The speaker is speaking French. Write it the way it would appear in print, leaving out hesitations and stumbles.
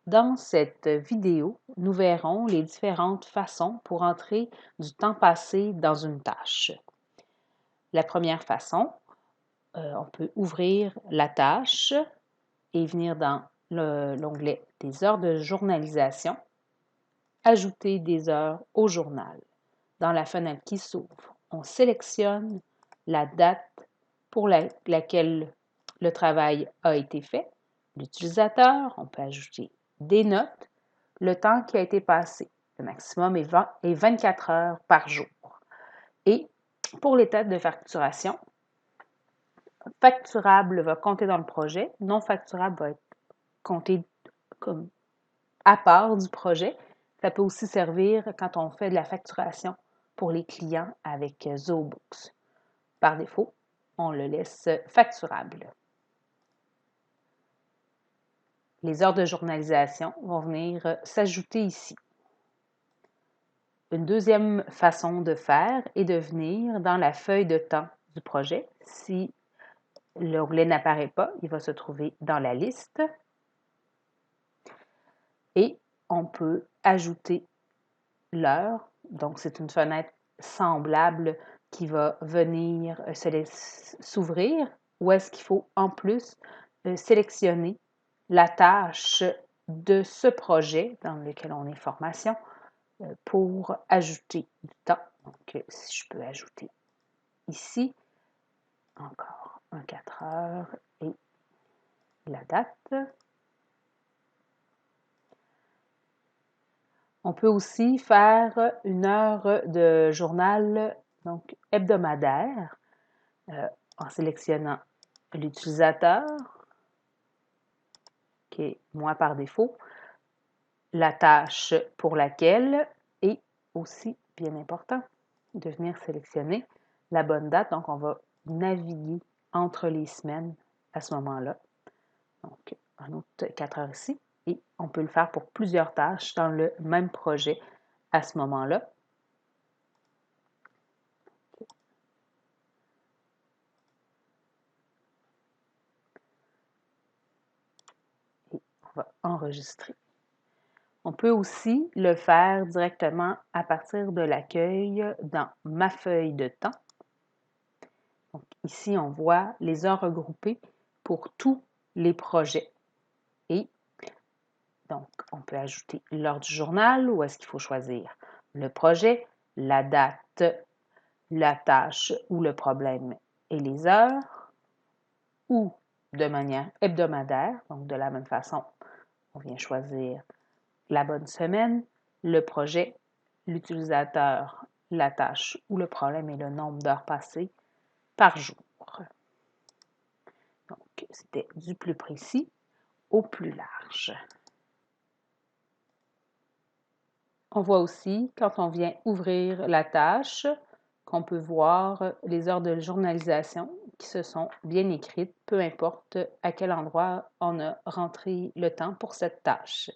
Dans cette vidéo, nous verrons les différentes façons pour entrer du temps passé dans une tâche. La première façon, on peut ouvrir la tâche et venir dans l'onglet des heures de journalisation, ajouter des heures au journal. Dans la fenêtre qui s'ouvre, on sélectionne la date pour laquelle le travail a été fait, l'utilisateur, on peut ajouter des notes, le temps qui a été passé. Le maximum est 24 heures par jour. Et pour l'étape de facturation, facturable va compter dans le projet, non facturable va être compté comme à part du projet. Ça peut aussi servir quand on fait de la facturation pour les clients avec ZooBooks. Par défaut, on le laisse facturable. Les heures de journalisation vont venir s'ajouter ici. Une deuxième façon de faire est de venir dans la feuille de temps du projet. Si l'onglet n'apparaît pas, il va se trouver dans la liste. Et on peut ajouter l'heure. Donc, c'est une fenêtre semblable qui va venir s'ouvrir. Ou est-ce qu'il faut en plus sélectionner la tâche de ce projet dans lequel on est formation pour ajouter du temps. Donc, si je peux ajouter ici, encore un 4 heures et la date. On peut aussi faire une heure de journal donc hebdomadaire en sélectionnant l'utilisateur, qui est moi par défaut, la tâche pour laquelle et aussi, bien important, de venir sélectionner la bonne date. Donc, on va naviguer entre les semaines à ce moment-là. Donc, un autre 4 heures ici. Et on peut le faire pour plusieurs tâches dans le même projet à ce moment-là. Et on va enregistrer. On peut aussi le faire directement à partir de l'accueil dans ma feuille de temps. Donc, ici, on voit les heures regroupées pour tous les projets. Et donc, on peut ajouter l'heure du journal ou est-ce qu'il faut choisir le projet, la date, la tâche ou le problème et les heures, ou de manière hebdomadaire. Donc, de la même façon, on vient choisir la bonne semaine, le projet, l'utilisateur, la tâche ou le problème et le nombre d'heures passées par jour. Donc, c'était du plus précis au plus large. On voit aussi, quand on vient ouvrir la tâche, qu'on peut voir les heures de journalisation qui se sont bien écrites, peu importe à quel endroit on a rentré le temps pour cette tâche.